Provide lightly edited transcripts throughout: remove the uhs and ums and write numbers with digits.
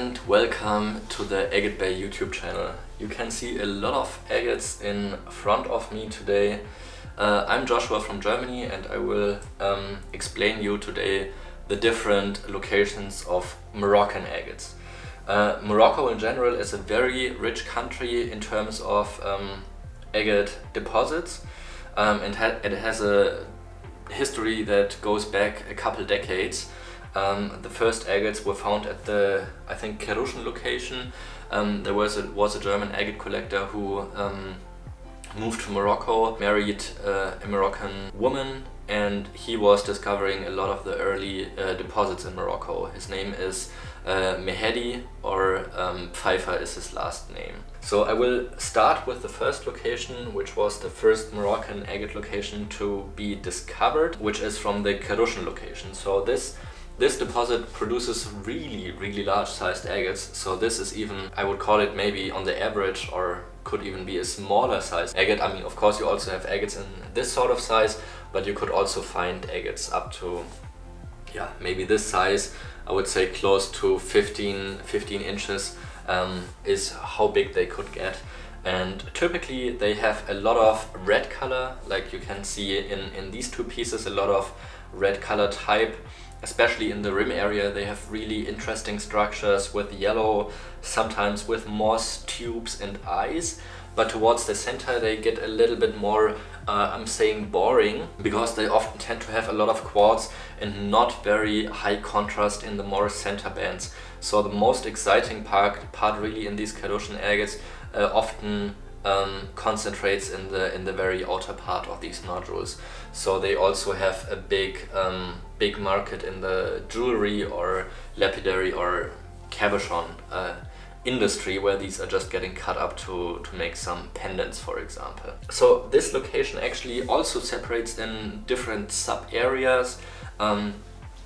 and welcome to the Agatebay YouTube channel. You can see a lot of agates in front of me today. I'm Joshua from Germany and I will explain you today the different locations of Moroccan agates. Morocco in general is a very rich country in terms of agate deposits, and it has a history that goes back a couple decades. The first agates were found at the, I think, Kerrouchen location. There was a German agate collector who moved to Morocco, married a Moroccan woman, and he was discovering a lot of the early deposits in Morocco. His name is Mehedi, or Pfeiffer is his last name. So I will start with the first location, which was the first Moroccan agate location to be discovered, which is from the Kerrouchen location. So this deposit produces really large sized agates. So this is even, I would call it maybe on the average, or could even be a smaller size agate. I mean, of course you also have agates in this sort of size, but you could also find agates up to, yeah, maybe this size. I would say close to 15 inches is how big they could get. And typically they have a lot of red color, like you can see in these two pieces, a lot of red color type. Especially in the rim area, they have really interesting structures with yellow, sometimes with moss tubes and eyes. But towards the center they get a little bit more, I'm saying boring, because they often tend to have a lot of quartz and not very high contrast in the more center bands. So the most exciting part really in these Kerrouchen agates often concentrates in the very outer part of these nodules. So they also have a big market in the jewelry or lapidary or cabochon industry, where these are just getting cut up to make some pendants, for example. So this location actually also separates in different sub areas. I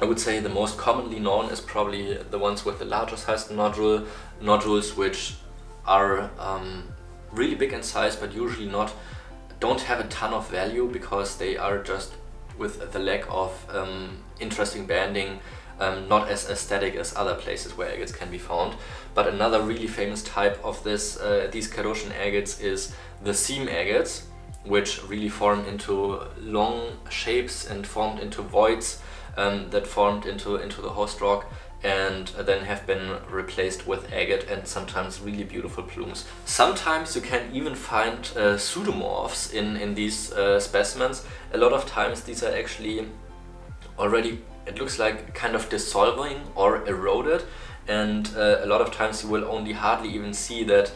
would say the most commonly known is probably the ones with the larger sized nodules, which are really big in size, but usually don't have a ton of value, because they are just, with the lack of interesting banding, not as aesthetic as other places where agates can be found. But another really famous type of these Kerrouchen agates is the seam agates, which really form into long shapes and formed into voids that formed into the host rock, and then have been replaced with agate and sometimes really beautiful plumes. Sometimes you can even find pseudomorphs in these specimens. A lot of times these are actually already, it looks like, kind of dissolving or eroded, and a lot of times you will only hardly even see that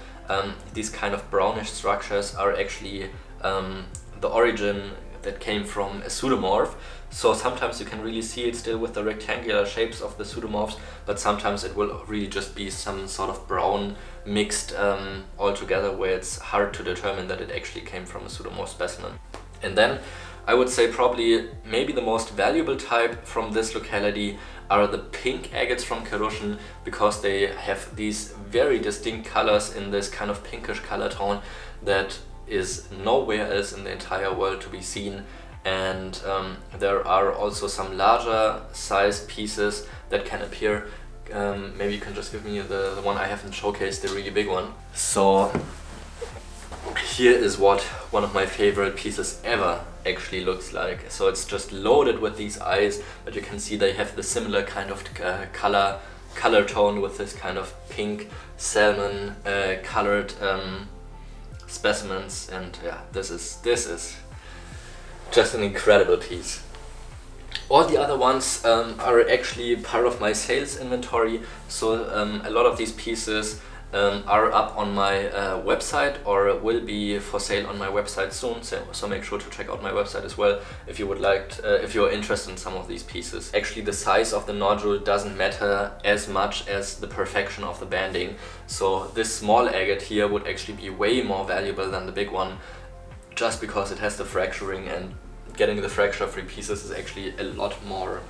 these kind of brownish structures are actually the origin that came from a pseudomorph. So sometimes you can really see it still with the rectangular shapes of the pseudomorphs, but sometimes it will really just be some sort of brown mixed all together, where it's hard to determine that it actually came from a pseudomorph specimen. And then I would say probably maybe the most valuable type from this locality are the pink agates from Kerrouchen, because they have these very distinct colors in this kind of pinkish color tone that is nowhere else in the entire world to be seen. And there are also some larger size pieces that can appear. Maybe you can just give me the one I haven't showcased, the really big one. So here is what one of my favorite pieces ever actually looks like. So it's just loaded with these eyes, but you can see they have the similar kind of color tone with this kind of pink salmon colored specimens. And yeah, this is just an incredible piece. All the other ones are actually part of my sales inventory. So a lot of these pieces are up on my website, or will be for sale on my website soon. So make sure to check out my website as well if you would like, if you're interested in some of these pieces. Actually, the size of the nodule doesn't matter as much as the perfection of the banding. So this small agate here would actually be way more valuable than the big one, just because it has the fracturing, and getting the fracture-free pieces is actually a lot more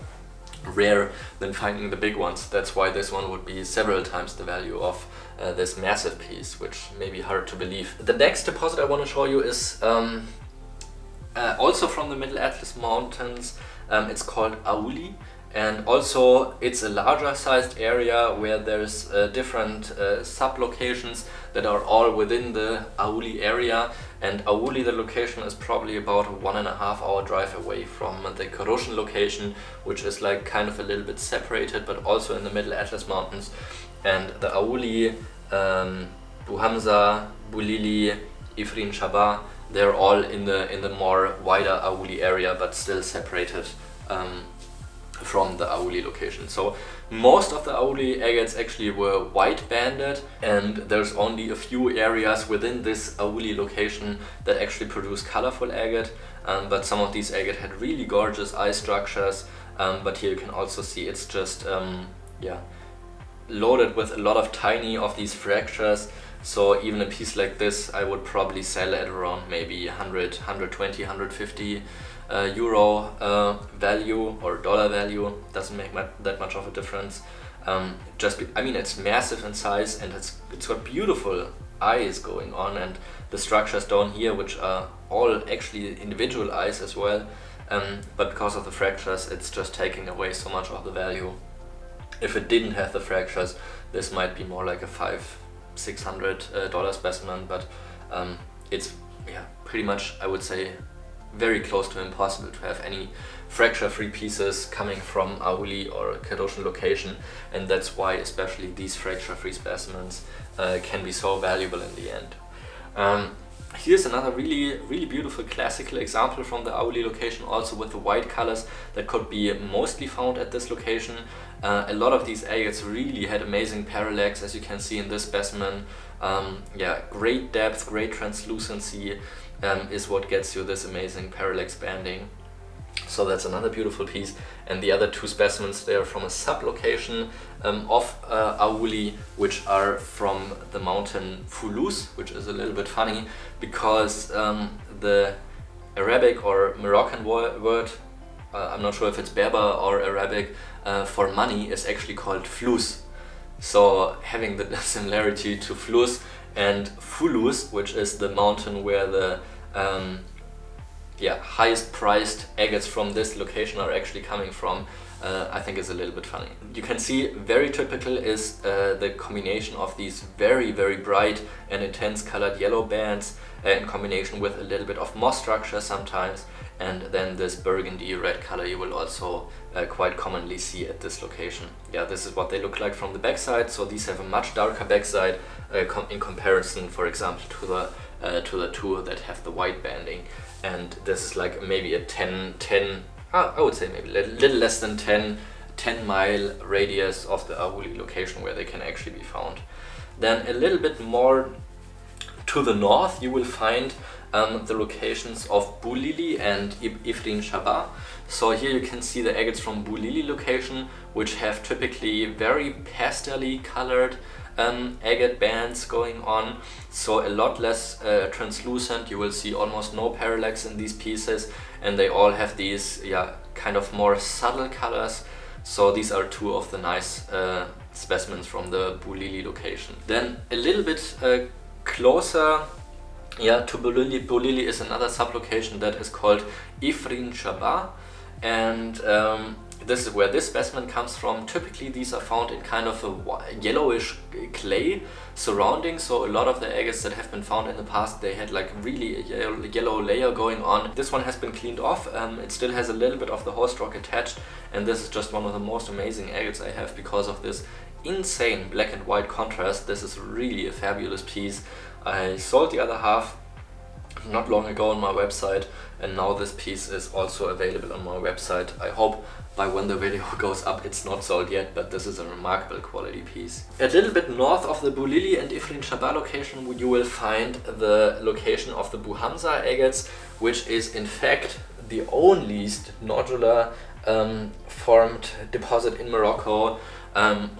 rare than finding the big ones. That's why this one would be several times the value of this massive piece, which may be hard to believe. The next deposit I want to show you is also from the Middle Atlas Mountains. It's called Aouli, And also it's a larger sized area where there's different sub-locations that are all within the Aouli area. And Aouli, the location, is probably about a 1.5 hour drive away from the Kerrouchen location, which is like kind of a little bit separated, but also in the Middle Atlas Mountains. And the Aouli, Bou Hamza, Boulili, Ifrin Shaba, they're all in the more wider Aouli area, but still separated from the Aouli location. So most of the Aouli agates actually were white banded, and there's only a few areas within this Aouli location that actually produce colorful agate, but some of these agate had really gorgeous eye structures, but here you can also see it's just loaded with a lot of tiny of these fractures. So even a piece like this I would probably sell at around maybe 100, 120, 150 euro value or dollar value. Doesn't make that much of a difference. I mean, it's massive in size, and it's got beautiful eyes going on, and the structures down here, which are all actually individual eyes as well, but because of the fractures it's just taking away so much of the value. If it didn't have the fractures, this might be more like a $500-600 specimen, but it's pretty much, I would say, very close to impossible to have any fracture-free pieces coming from Aouli or Kerrouchen location, and that's why especially these fracture-free specimens can be so valuable in the end. Here's another really beautiful classical example from the Aouli location, also with the white colors that could be mostly found at this location. A lot of these agates really had amazing parallax, as you can see in this specimen. Great depth, great translucency is what gets you this amazing parallax banding. So that's another beautiful piece. And the other two specimens, they are from a sub-location of Aouli, which are from the mountain Fulous, which is a little bit funny because the Arabic or Moroccan word, I'm not sure if it's Berber or Arabic, for money is actually called flous. So having the similarity to Flous and Fulous, which is the mountain where the highest priced agates from this location are actually coming from, I think is a little bit funny. You can see very typical is the combination of these very bright and intense colored yellow bands in combination with a little bit of moss structure sometimes, and then this burgundy red color you will also quite commonly see at this location. This is what they look like from the backside. So these have a much darker backside in comparison, for example, to the two that have the white banding. And this is like maybe a 10, I would say maybe a little less than 10 mile radius of the Aouli location where they can actually be found. Then a little bit more to the north you will find the locations of Boulili and Ifrin Shaba. So here you can see the agates from Boulili location, which have typically very pastel-y colored agate bands going on, so a lot less translucent. You will see almost no parallax in these pieces, and they all have these kind of more subtle colors. So these are two of the nice specimens from the Boulili location. Then a little bit closer to Boulili. Boulili is another sublocation that is called Ifrin Shaba, and this is where this specimen comes from. Typically these are found in kind of a yellowish clay surrounding, so a lot of the agates that have been found in the past, they had like really a yellow layer going on. This one has been cleaned off. It still has a little bit of the host rock attached, and this is just one of the most amazing agates I have because of this insane black and white contrast. This is really a fabulous piece. I sold the other half not long ago on my website, and now this piece is also available on my website. I hope by when the video goes up it's not sold yet, but this is a remarkable quality piece. A little bit north of the Boulili and Ifrin Shaba location you will find the location of the Bou Hamza agates, which is in fact the only nodular formed deposit in Morocco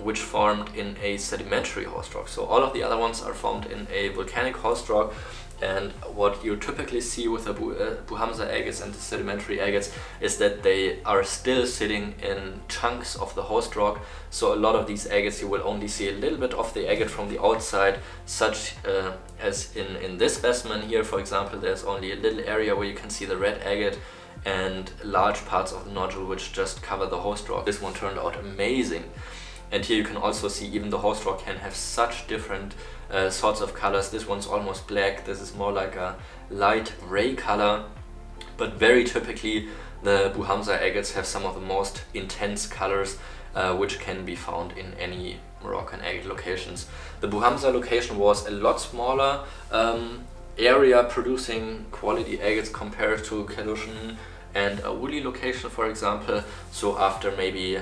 which formed in a sedimentary host rock. So all of the other ones are formed in a volcanic host rock, and what you typically see with the Bou Hamza agates and the sedimentary agates is that they are still sitting in chunks of the host rock. So a lot of these agates you will only see a little bit of the agate from the outside, such as in this specimen here, for example. There's only a little area where you can see the red agate, and large parts of the nodule which just cover the host rock. This one turned out amazing. And here you can also see even the host rock can have such different sorts of colors. This one's almost black, this is more like a light gray color, but very typically the Bou Hamza agates have some of the most intense colors which can be found in any Moroccan agate locations. The Bou Hamza location was a lot smaller area producing quality agates compared to Kerrouchen and Aouli location, for example. So after maybe,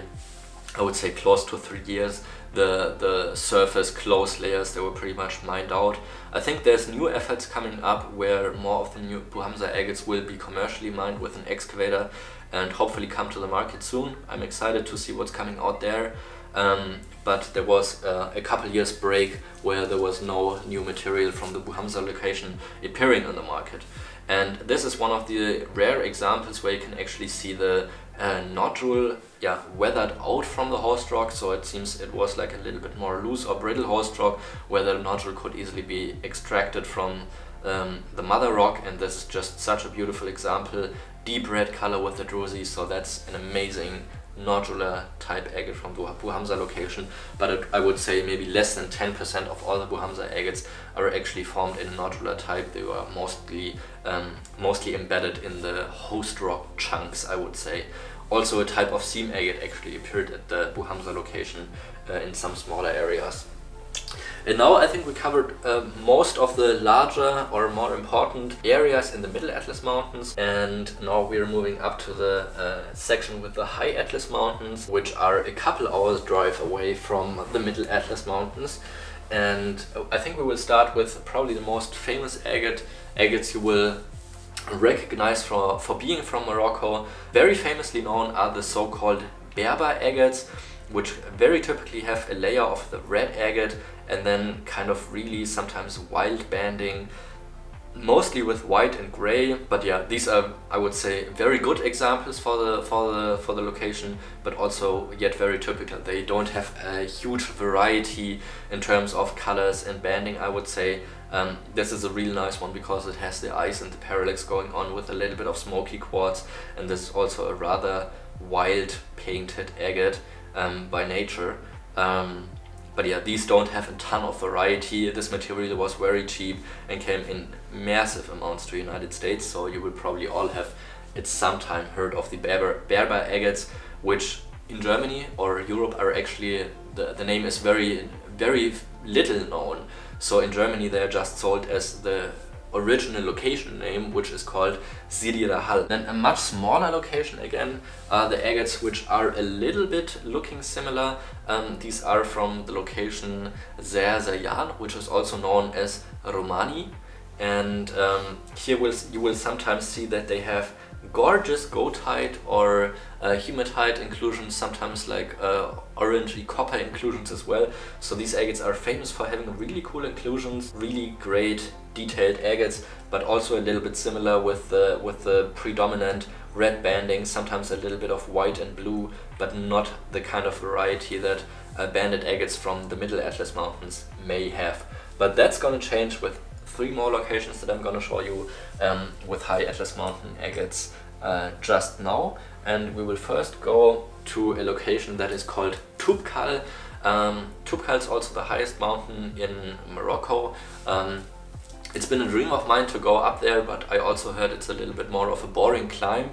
I would say, close to 3 years, the surface close layers, they were pretty much mined out. I think there's new efforts coming up where more of the new Bou Hamza agates will be commercially mined with an excavator and hopefully come to the market soon. I'm excited to see what's coming out there. But there was a couple years break where there was no new material from the Bou Hamza location appearing on the market. And this is one of the rare examples where you can actually see the nodule weathered out from the host rock, so it seems it was like a little bit more loose or brittle host rock where the nodule could easily be extracted from the mother rock, and this is just such a beautiful example. Deep red color with the druzy, so that's an amazing nodular type agate from the Bou Hamza location, but I would say maybe less than 10% of all the Bou Hamza agates are actually formed in a nodular type. They were mostly embedded in the host rock chunks, I would say. Also a type of seam agate actually appeared at the Bou Hamza location in some smaller areas. And now I think we covered most of the larger or more important areas in the Middle Atlas Mountains, and now we're moving up to the section with the High Atlas Mountains, which are a couple hours drive away from the Middle Atlas Mountains. And I think we will start with probably the most famous agates you will recognize for being from Morocco. Very famously known are the so-called Berber agates, which very typically have a layer of the red agate and then kind of really sometimes wild banding, mostly with white and gray. But yeah, these are, I would say, very good examples for the location, but also yet very typical. They don't have a huge variety in terms of colors and banding, I would say. This is a real nice one because it has the ice and the parallax going on with a little bit of smoky quartz, and this is also a rather wild painted agate by nature. But yeah, these don't have a ton of variety. This material was very cheap and came in massive amounts to the United States, so you will probably all have at some time heard of the Berber agates, which in Germany or Europe are actually, the name is very little known. So in Germany they are just sold as the original location name, which is called Sidi Rahal. Then a much smaller location again are the agates, which are a little bit looking similar. These are from the location Zer Zayan, which is also known as Romani. And here you will sometimes see that they have gorgeous goethite or hematite inclusions, sometimes like orangey copper inclusions as well. So these agates are famous for having really cool inclusions, really great detailed agates, but also a little bit similar with the predominant red banding, sometimes a little bit of white and blue, but not the kind of variety that banded agates from the Middle Atlas Mountains may have. But that's gonna change with 3 more locations that I'm gonna show you with High Atlas Mountain agates just now. And we will first go to a location that is called Toubkal. Toubkal is also the highest mountain in Morocco. It's been a dream of mine to go up there, but I also heard it's a little bit more of a boring climb,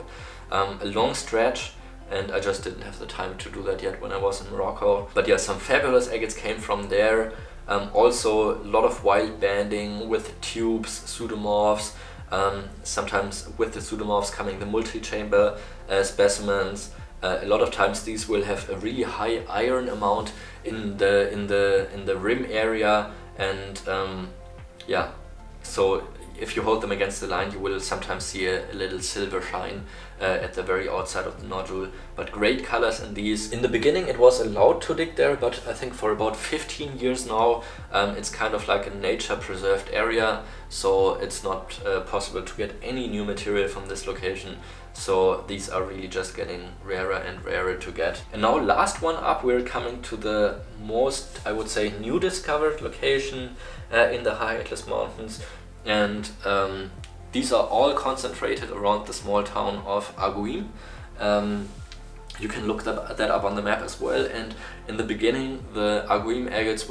a long stretch, and I just didn't have the time to do that yet when I was in Morocco. But yeah, some fabulous agates came from there. Also a lot of wild banding with tubes, pseudomorphs, sometimes with the pseudomorphs coming the multi-chamber specimens. A lot of times these will have a really high iron amount in the rim area, and yeah, so if you hold them against the line, you will sometimes see a little silver shine at the very outside of the nodule. But great colors in these. In the beginning it was allowed to dig there, but I think for about 15 years now it's kind of like a nature preserved area, so it's not possible to get any new material from this location. So these are really just getting rarer and rarer to get. And now last one up, we're coming to the most, I would say, new discovered location in the High Atlas Mountains. And These are all concentrated around the small town of Agouim. You can look that up on the map as well. And in the beginning, the Agouim agates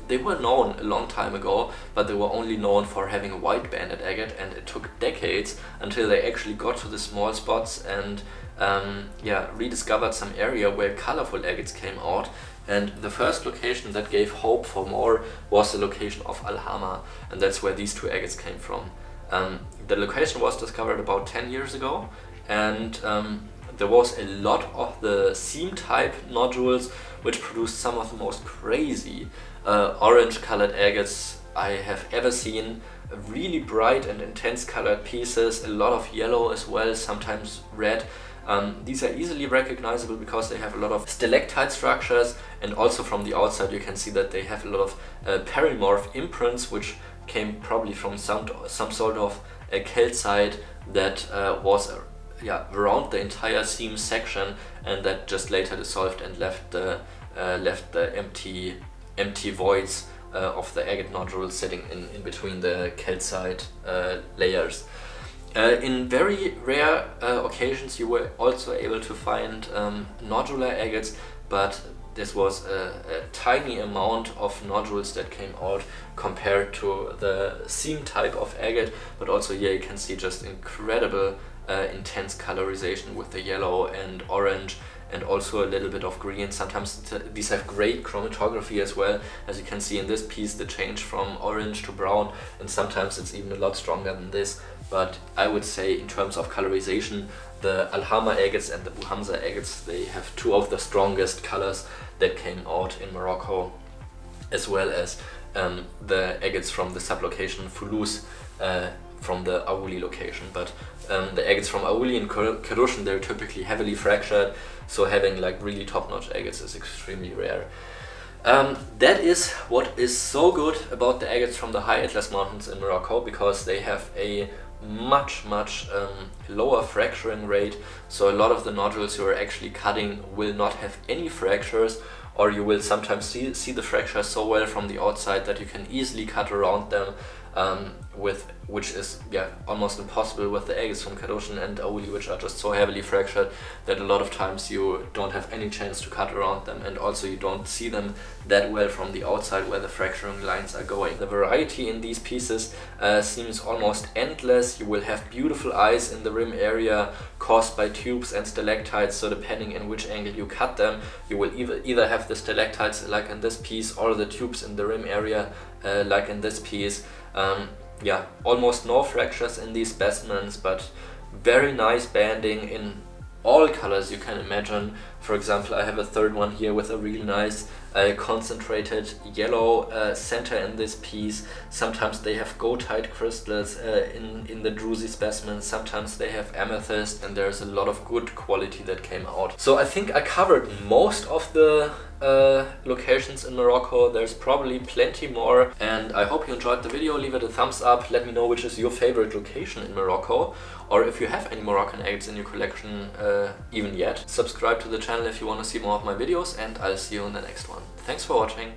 they were known a long time ago, but they were only known for having a white banded agate, and it took decades until they actually got to the small spots and rediscovered some area where colorful agates came out. And the first location that gave hope for more was the location of Al-Hama, and that's where these two agates came from. The location was discovered about 10 years ago, and there was a lot of the seam type nodules which produced some of the most crazy orange colored agates I have ever seen. Really bright and intense colored pieces, a lot of yellow as well, sometimes red. These are easily recognizable because they have a lot of stalactite structures, and also from the outside you can see that they have a lot of perimorph imprints, which came probably from some sort of a calcite that was around the entire seam section, and that just later dissolved and left the empty voids of the agate nodules sitting in between the calcite layers. In very rare occasions you were also able to find nodular agates, but this was a tiny amount of nodules that came out compared to the seam type of agate. But also here you can see just incredible intense colorization with the yellow and orange, and also a little bit of green. Sometimes these have great chromatography as well, as you can see in this piece, the change from orange to brown, and sometimes it's even a lot stronger than this. But I would say in terms of colorization, the Al-Hama agates and the Bou Hamza agates, they have two of the strongest colors that came out in Morocco, as well as the agates from the sublocation Foulouse, from the Aouli location. But the agates from Aouli and Kerrouchen, they're typically heavily fractured, so having like really top-notch agates is extremely rare. That is what is so good about the agates from the High Atlas Mountains in Morocco, because they have a much lower fracturing rate. So a lot of the nodules you are actually cutting will not have any fractures, or you will sometimes see the fractures so well from the outside that you can easily cut around them, which is almost impossible with the agates from Kerrouchen and Aouli, which are just so heavily fractured that a lot of times you don't have any chance to cut around them, and also you don't see them that well from the outside where the fracturing lines are going. The variety in these pieces seems almost endless. You will have beautiful eyes in the rim area caused by tubes and stalactites, so depending in which angle you cut them, you will either have the stalactites like in this piece, or the tubes in the rim area like in this piece. Almost no fractures in these specimens, but very nice banding in all colors you can imagine. For example, I have a third one here with a really nice concentrated yellow center in this piece. Sometimes they have goethite crystals in the druzy specimens, sometimes they have amethyst, and there's a lot of good quality that came out. So I think I covered most of the locations in Morocco. There's probably plenty more, and I hope you enjoyed the video. Leave it a thumbs up, let me know which is your favorite location in Morocco, or if you have any Moroccan agates in your collection even yet. Subscribe to the channel if you want to see more of my videos, and I'll see you in the next one. Thanks for watching.